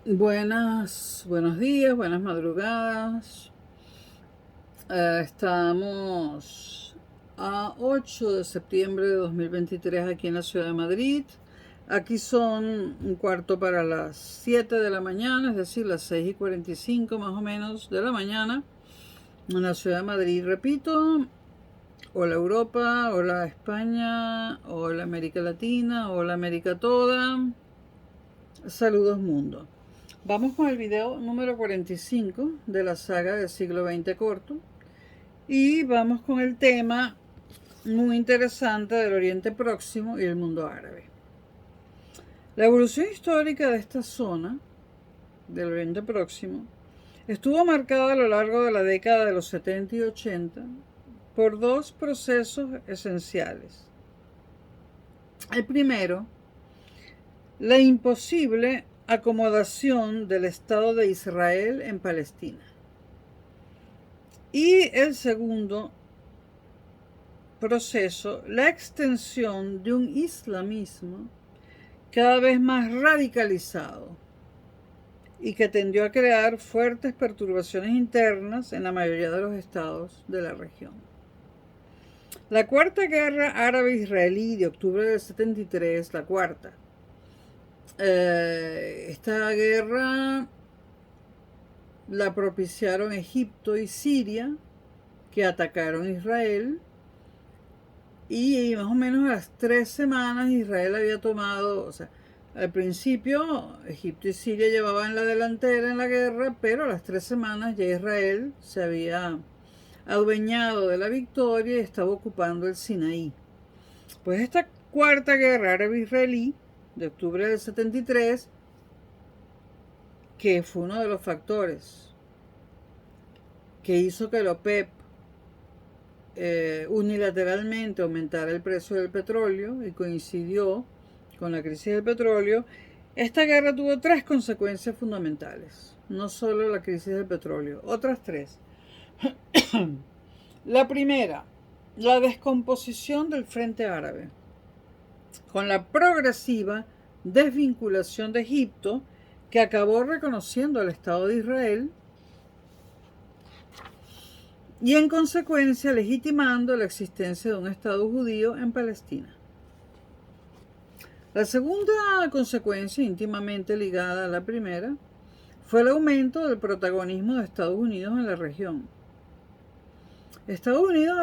Buenos días, buenas madrugadas. Estamos a 8 de septiembre de 2023 aquí en la ciudad de Madrid. Aquí son un cuarto para las 7 de la mañana, es decir, las 6:45 más o menos de la mañana en la ciudad de Madrid. Repito, hola Europa, hola España, hola América Latina, hola América toda. Saludos mundo. Vamos con el video número 45 de la saga del siglo XX corto y vamos con el tema muy interesante del Oriente Próximo y el mundo árabe. La evolución histórica de esta zona del Oriente Próximo estuvo marcada a lo largo de la década de los 70 y 80 por dos procesos esenciales. El primero, la imposible acomodación del Estado de Israel en Palestina. Y el segundo proceso, la extensión de un islamismo cada vez más radicalizado y que tendió a crear fuertes perturbaciones internas en la mayoría de los estados de la región. La Cuarta Guerra Árabe-Israelí de octubre del 73, la cuarta, esta guerra la propiciaron Egipto y Siria, que atacaron Israel, y más o menos a las 3 semanas Israel había tomado, o sea, al principio Egipto y Siria llevaban la delantera en la guerra, pero a las 3 semanas ya Israel se había adueñado de la victoria y estaba ocupando el Sinaí. Pues esta cuarta guerra árabe-israelí de octubre del 73, que fue uno de los factores que hizo que la OPEP unilateralmente aumentara el precio del petróleo y coincidió con la crisis del petróleo, esta guerra tuvo tres consecuencias fundamentales. No solo la crisis del petróleo, otras tres. La primera, la descomposición del Frente Árabe, con la progresiva desvinculación de Egipto, que acabó reconociendo al Estado de Israel y en consecuencia legitimando la existencia de un Estado judío en Palestina. La segunda consecuencia, íntimamente ligada a la primera, fue el aumento del protagonismo de Estados Unidos en la región. Estados Unidos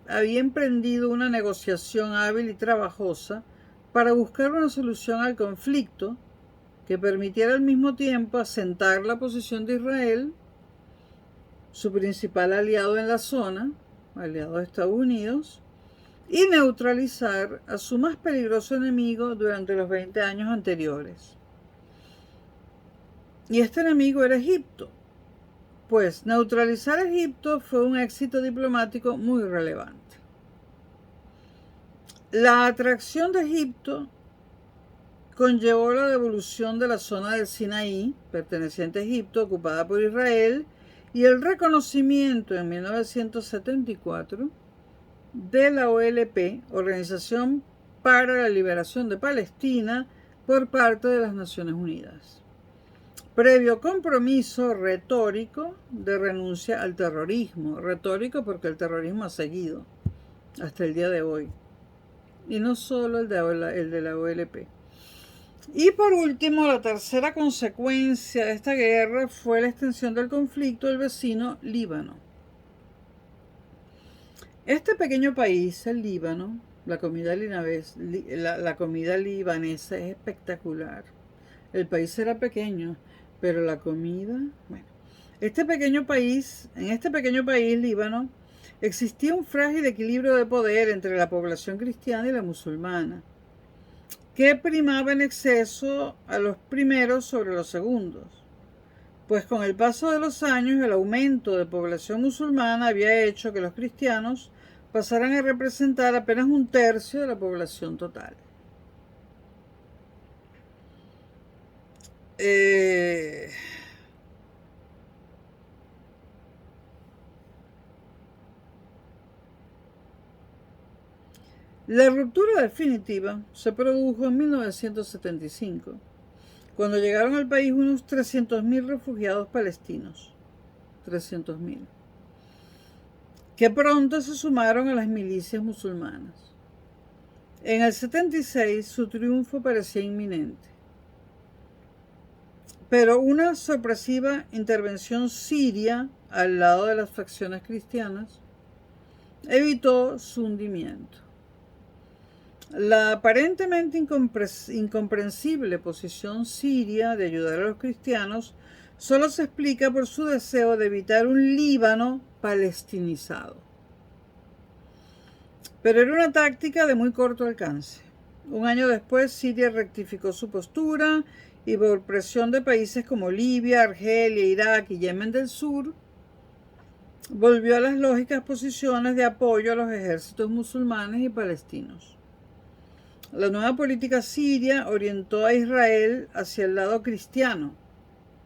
había emprendido una negociación hábil y trabajosa para buscar una solución al conflicto que permitiera al mismo tiempo asentar la posición de Israel, su principal aliado en la zona, aliado de Estados Unidos, y neutralizar a su más peligroso enemigo durante los 20 años anteriores. Y este enemigo era Egipto. Pues neutralizar a Egipto fue un éxito diplomático muy relevante. La atracción de Egipto conllevó la devolución de la zona del Sinaí, perteneciente a Egipto, ocupada por Israel, y el reconocimiento en 1974 de la OLP, Organización para la Liberación de Palestina, por parte de las Naciones Unidas, previo compromiso retórico de renuncia al terrorismo. Retórico porque el terrorismo ha seguido hasta el día de hoy, y no solo el de la OLP. Y por último, la tercera consecuencia de esta guerra fue la extensión del conflicto al vecino Líbano. Este pequeño país, el Líbano, la comida libanesa es espectacular. El país era pequeño, pero la comida, bueno. En este pequeño país, Líbano, existía un frágil equilibrio de poder entre la población cristiana y la musulmana, que primaba en exceso a los primeros sobre los segundos. Pues con el paso de los años, el aumento de población musulmana había hecho que los cristianos pasaran a representar apenas un tercio de la población total. La ruptura definitiva se produjo en 1975, cuando llegaron al país unos 300.000 refugiados palestinos, 300.000, que pronto se sumaron a las milicias musulmanas. En el 76 su triunfo parecía inminente, pero una sorpresiva intervención siria al lado de las facciones cristianas evitó su hundimiento. La aparentemente incomprensible posición siria de ayudar a los cristianos solo se explica por su deseo de evitar un Líbano palestinizado. Pero era una táctica de muy corto alcance. Un año después, Siria rectificó su postura y por presión de países como Libia, Argelia, Irak y Yemen del Sur, volvió a las lógicas posiciones de apoyo a los ejércitos musulmanes y palestinos. La nueva política siria orientó a Israel hacia el lado cristiano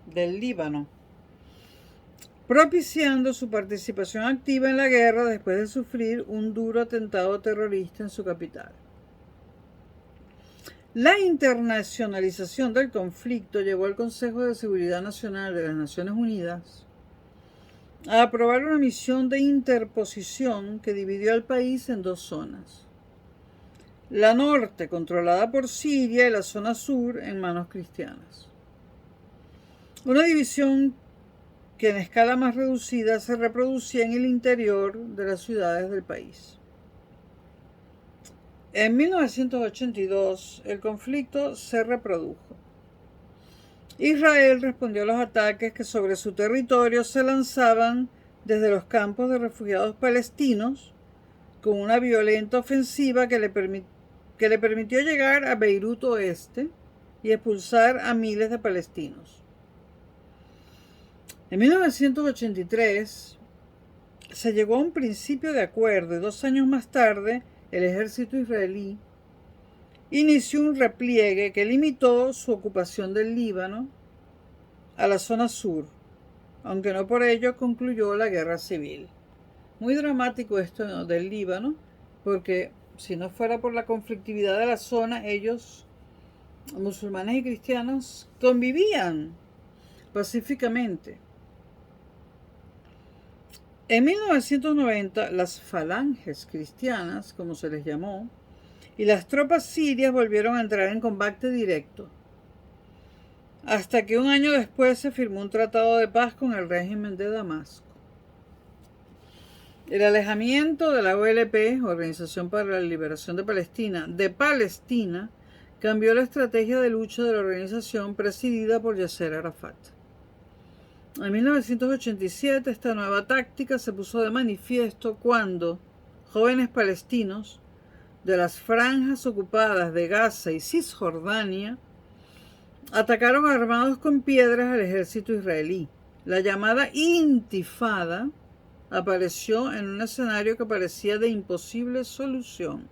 del Líbano, propiciando su participación activa en la guerra después de sufrir un duro atentado terrorista en su capital. La internacionalización del conflicto llevó al Consejo de Seguridad Nacional de las Naciones Unidas a aprobar una misión de interposición que dividió al país en dos zonas. La norte, controlada por Siria, y la zona sur, en manos cristianas. Una división que en escala más reducida se reproducía en el interior de las ciudades del país. En 1982, el conflicto se reprodujo. Israel respondió a los ataques que sobre su territorio se lanzaban desde los campos de refugiados palestinos con una violenta ofensiva que le permitió llegar a Beirut Oeste y expulsar a miles de palestinos. En 1983 se llegó a un principio de acuerdo y 2 años más tarde el ejército israelí inició un repliegue que limitó su ocupación del Líbano a la zona sur, aunque no por ello concluyó la guerra civil. Muy dramático esto del Líbano, porque si no fuera por la conflictividad de la zona, ellos, musulmanes y cristianos, convivían pacíficamente. En 1990, las falanges cristianas, como se les llamó, y las tropas sirias volvieron a entrar en combate directo, hasta que un año después se firmó un tratado de paz con el régimen de Damasco. El alejamiento de la OLP, Organización para la Liberación de Palestina, cambió la estrategia de lucha de la organización presidida por Yasser Arafat. En 1987 esta nueva táctica se puso de manifiesto cuando jóvenes palestinos de las franjas ocupadas de Gaza y Cisjordania atacaron armados con piedras al ejército israelí. La llamada Intifada apareció en un escenario que parecía de imposible solución.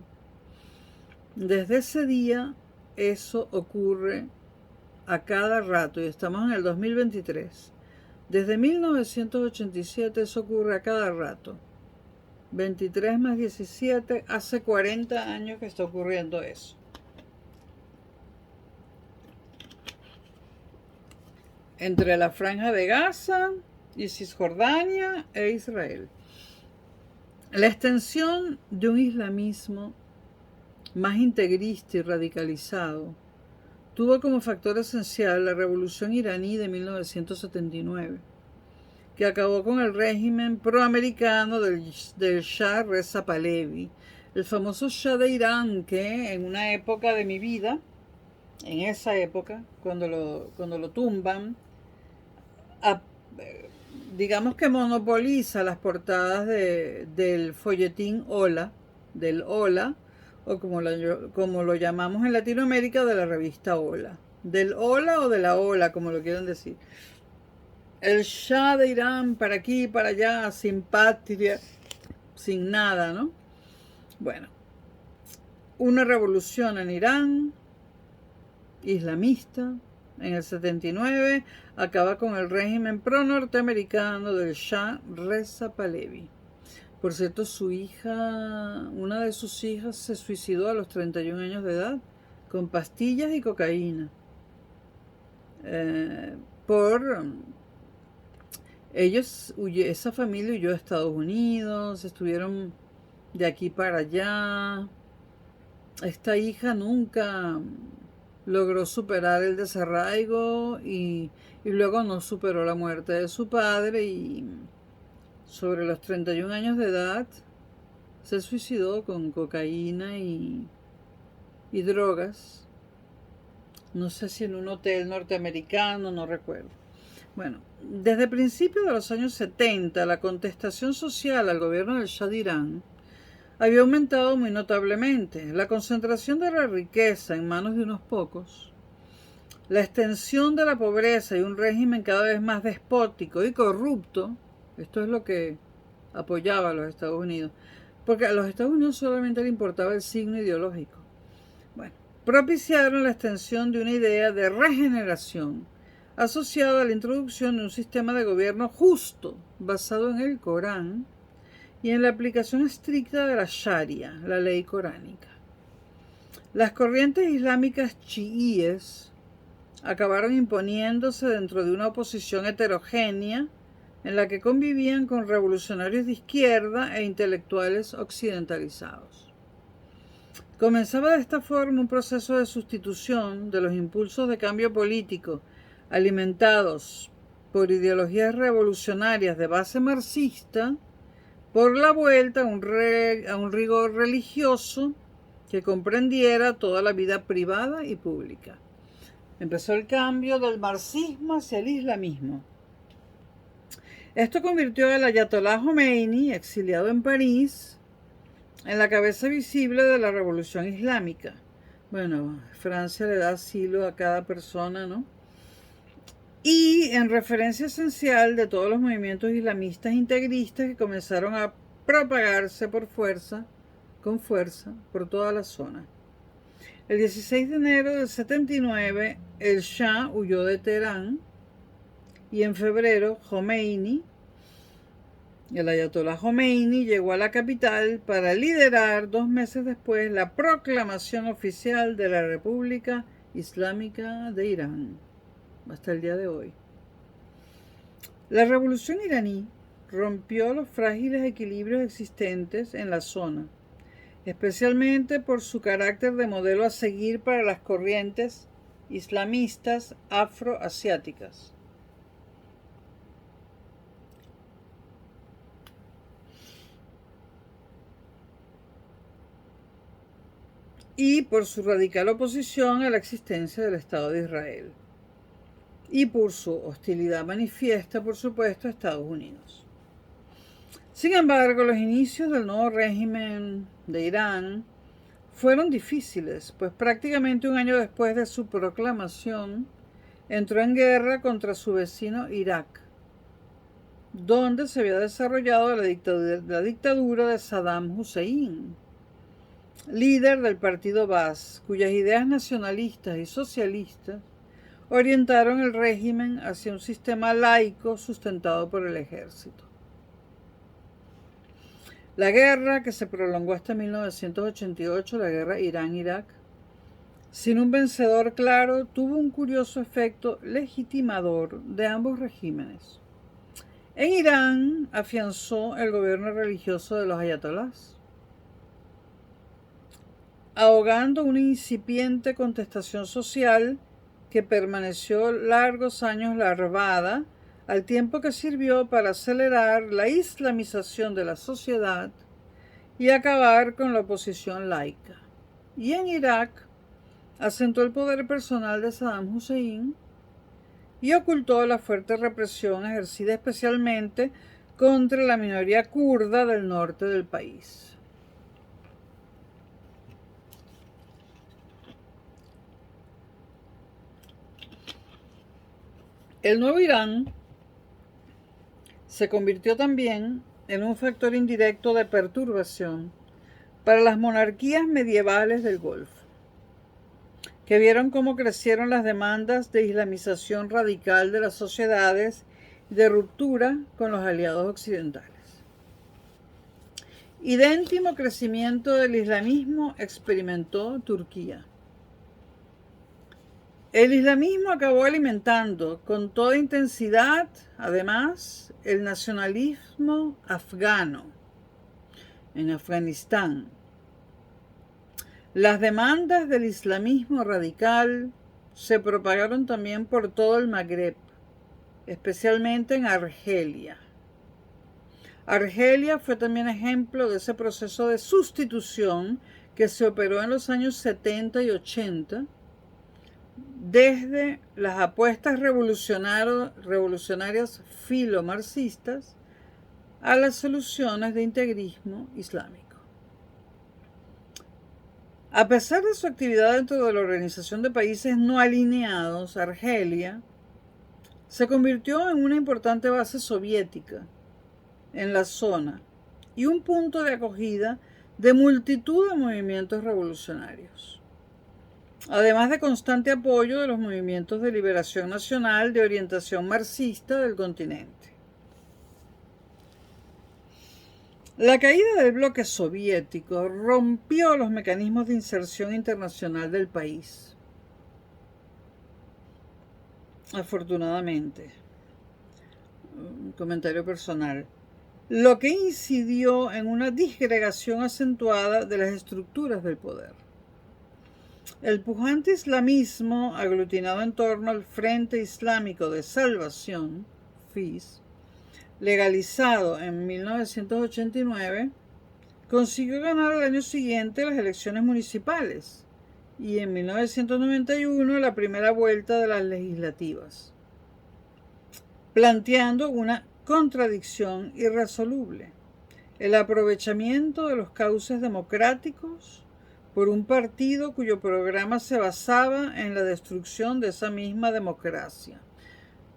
Desde ese día eso ocurre a cada rato y estamos en el 2023. Desde 1987 eso ocurre a cada rato. 23 más 17, hace 40 años que está ocurriendo eso. Entre la franja de Gaza y Cisjordania e Israel. La extensión de un islamismo más integrista y radicalizado tuvo como factor esencial la revolución iraní de 1979, que acabó con el régimen proamericano del Shah Reza Pahlavi, el famoso Shah de Irán que en una época de mi vida, en esa época, cuando lo tumban, digamos que monopoliza las portadas del folletín Hola, del Hola, o como lo llamamos en Latinoamérica, de la revista Hola. Del Hola o de la Hola, como lo quieran decir. El Shah de Irán, para aquí, para allá, sin patria, sin nada, ¿no? Bueno, una revolución en Irán, islamista, en el 79, acaba con el régimen pro-norteamericano del Shah Reza Pahlavi. Por cierto, una de sus hijas se suicidó a los 31 años de edad, con pastillas y cocaína. eh, por ellos, esa familia huyó a Estados Unidos, estuvieron de aquí para allá. Esta hija nunca logró superar el desarraigo y luego no superó la muerte de su padre y sobre los 31 años de edad se suicidó con cocaína y drogas. No sé si en un hotel norteamericano, no recuerdo. Bueno, desde principios de los años 70, la contestación social al gobierno del Shah de Irán había aumentado muy notablemente. La concentración de la riqueza en manos de unos pocos, la extensión de la pobreza y un régimen cada vez más despótico y corrupto, esto es lo que apoyaba a los Estados Unidos, porque a los Estados Unidos solamente le importaba el signo ideológico. Bueno, propiciaron la extensión de una idea de regeneración asociada a la introducción de un sistema de gobierno justo, basado en el Corán y en la aplicación estricta de la Sharia, la ley coránica. Las corrientes islámicas chiíes acabaron imponiéndose dentro de una oposición heterogénea en la que convivían con revolucionarios de izquierda e intelectuales occidentalizados. Comenzaba de esta forma un proceso de sustitución de los impulsos de cambio político alimentados por ideologías revolucionarias de base marxista por la vuelta a un rigor religioso que comprendiera toda la vida privada y pública. Empezó el cambio del marxismo hacia el islamismo. Esto convirtió al ayatolá Jomeini, exiliado en París, en la cabeza visible de la revolución islámica. Bueno, Francia le da asilo a cada persona, ¿no? Y en referencia esencial de todos los movimientos islamistas integristas que comenzaron a propagarse con fuerza, por toda la zona. El 16 de enero del 79, el Shah huyó de Teherán y en febrero el ayatolá Jomeini llegó a la capital para liderar 2 meses después la proclamación oficial de la República Islámica de Irán, hasta el día de hoy. La revolución iraní rompió los frágiles equilibrios existentes en la zona, especialmente por su carácter de modelo a seguir para las corrientes islamistas afroasiáticas. Y por su radical oposición a la existencia del Estado de Israel. Y por su hostilidad manifiesta, por supuesto, a Estados Unidos. Sin embargo, los inicios del nuevo régimen de Irán fueron difíciles, pues prácticamente un año después de su proclamación, entró en guerra contra su vecino Irak, donde se había desarrollado la dictadura de Saddam Hussein, líder del partido Baas, cuyas ideas nacionalistas y socialistas orientaron el régimen hacia un sistema laico sustentado por el ejército. La guerra, que se prolongó hasta 1988, la guerra Irán-Irak, sin un vencedor claro, tuvo un curioso efecto legitimador de ambos regímenes. En Irán afianzó el gobierno religioso de los ayatolás, ahogando una incipiente contestación social que permaneció largos años larvada, al tiempo que sirvió para acelerar la islamización de la sociedad y acabar con la oposición laica. Y en Irak asentó el poder personal de Saddam Hussein y ocultó la fuerte represión ejercida especialmente contra la minoría kurda del norte del país. El nuevo Irán se convirtió también en un factor indirecto de perturbación para las monarquías medievales del Golfo, que vieron cómo crecieron las demandas de islamización radical de las sociedades y de ruptura con los aliados occidentales. Idéntico crecimiento del islamismo experimentó Turquía. El islamismo acabó alimentando con toda intensidad, además, el nacionalismo afgano en Afganistán. Las demandas del islamismo radical se propagaron también por todo el Magreb, especialmente en Argelia. Argelia fue también ejemplo de ese proceso de sustitución que se operó en los años 70 y 80, desde las apuestas revolucionarias filomarxistas a las soluciones de integrismo islámico. A pesar de su actividad dentro de la Organización de Países No Alineados, Argelia se convirtió en una importante base soviética en la zona y un punto de acogida de multitud de movimientos revolucionarios, además de constante apoyo de los movimientos de liberación nacional de orientación marxista del continente. La caída del bloque soviético rompió los mecanismos de inserción internacional del país. Afortunadamente, un comentario personal, lo que incidió en una disgregación acentuada de las estructuras del poder. El pujante islamismo, aglutinado en torno al Frente Islámico de Salvación, FIS, legalizado en 1989, consiguió ganar al año siguiente las elecciones municipales y en 1991 la primera vuelta de las legislativas, planteando una contradicción irresoluble: el aprovechamiento de los cauces democráticos por un partido cuyo programa se basaba en la destrucción de esa misma democracia.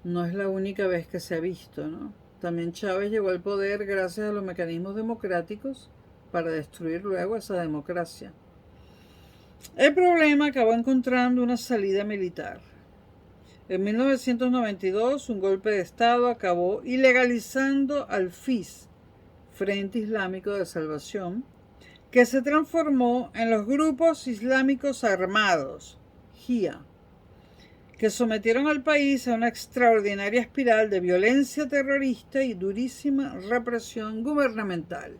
No es la única vez que se ha visto, ¿no? También Chávez llegó al poder gracias a los mecanismos democráticos para destruir luego esa democracia. El problema acabó encontrando una salida militar. En 1992, un golpe de Estado acabó ilegalizando al FIS, Frente Islámico de Salvación, que se transformó en los grupos islámicos armados, JIA, que sometieron al país a una extraordinaria espiral de violencia terrorista y durísima represión gubernamental.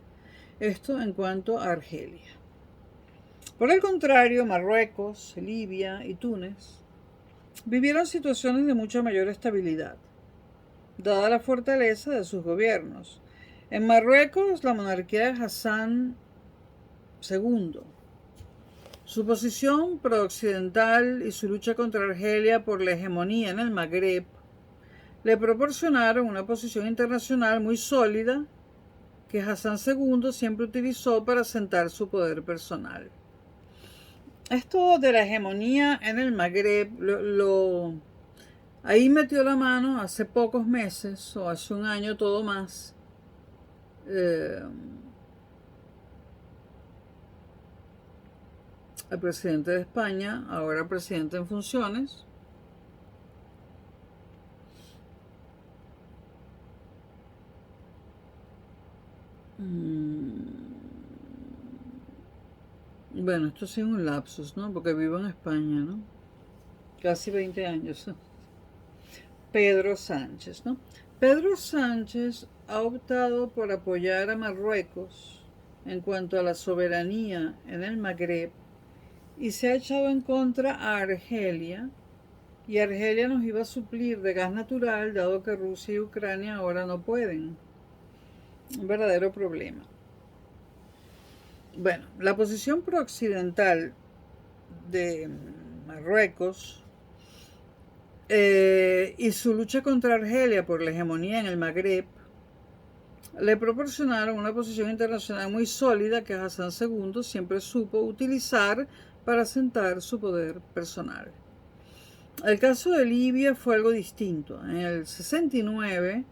Esto en cuanto a Argelia. Por el contrario, Marruecos, Libia y Túnez vivieron situaciones de mucha mayor estabilidad, dada la fortaleza de sus gobiernos. En Marruecos, la monarquía de Hassan II, su posición pro-occidental y su lucha contra Argelia por la hegemonía en el Magreb le proporcionaron una posición internacional muy sólida que Hassan II siempre utilizó para asentar su poder personal. Esto de la hegemonía en el Magreb, ahí metió la mano hace pocos meses, o hace un año todo más, el presidente de España, ahora presidente en funciones, bueno, esto sí es un lapsus, ¿no? Porque vivo en España, ¿no? Casi 20 años. Pedro Sánchez, ¿no? Pedro Sánchez ha optado por apoyar a Marruecos en cuanto a la soberanía en el Magreb y se ha echado en contra a Argelia, y Argelia nos iba a suplir de gas natural, dado que Rusia y Ucrania ahora no pueden. Un verdadero problema. Bueno, la posición prooccidental de Marruecos y su lucha contra Argelia por la hegemonía en el Magreb le proporcionaron una posición internacional muy sólida que Hassan II siempre supo utilizar para asentar su poder personal. El caso de Libia fue algo distinto. En el 69,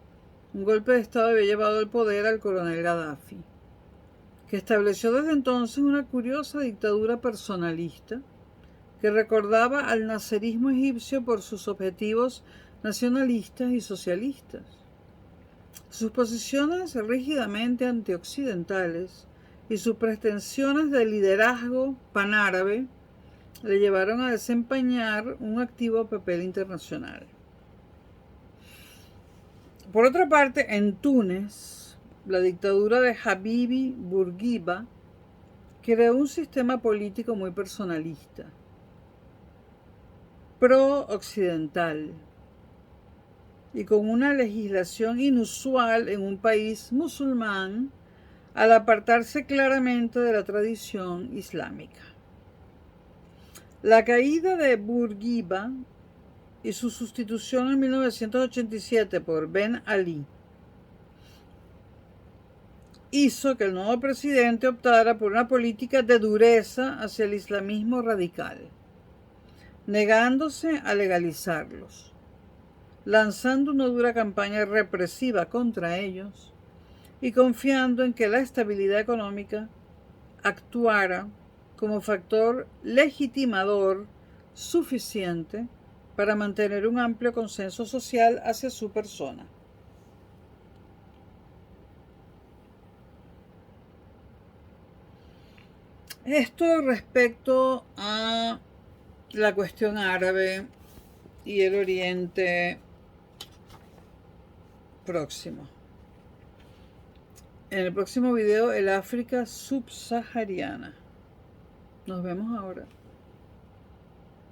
un golpe de Estado había llevado al poder al coronel Gaddafi, que estableció desde entonces una curiosa dictadura personalista que recordaba al naserismo egipcio por sus objetivos nacionalistas y socialistas. Sus posiciones rígidamente antioccidentales y sus pretensiones de liderazgo panárabe le llevaron a desempeñar un activo papel internacional. Por otra parte, en Túnez, la dictadura de Habibi Bourguiba creó un sistema político muy personalista, pro-occidental, y con una legislación inusual en un país musulmán al apartarse claramente de la tradición islámica. La caída de Bourguiba y su sustitución en 1987 por Ben Ali hizo que el nuevo presidente optara por una política de dureza hacia el islamismo radical, negándose a legalizarlos, lanzando una dura campaña represiva contra ellos y confiando en que la estabilidad económica actuara como factor legitimador suficiente para mantener un amplio consenso social hacia su persona. Esto respecto a la cuestión árabe y el Oriente Próximo. En el próximo video, el África subsahariana. Nos vemos ahora.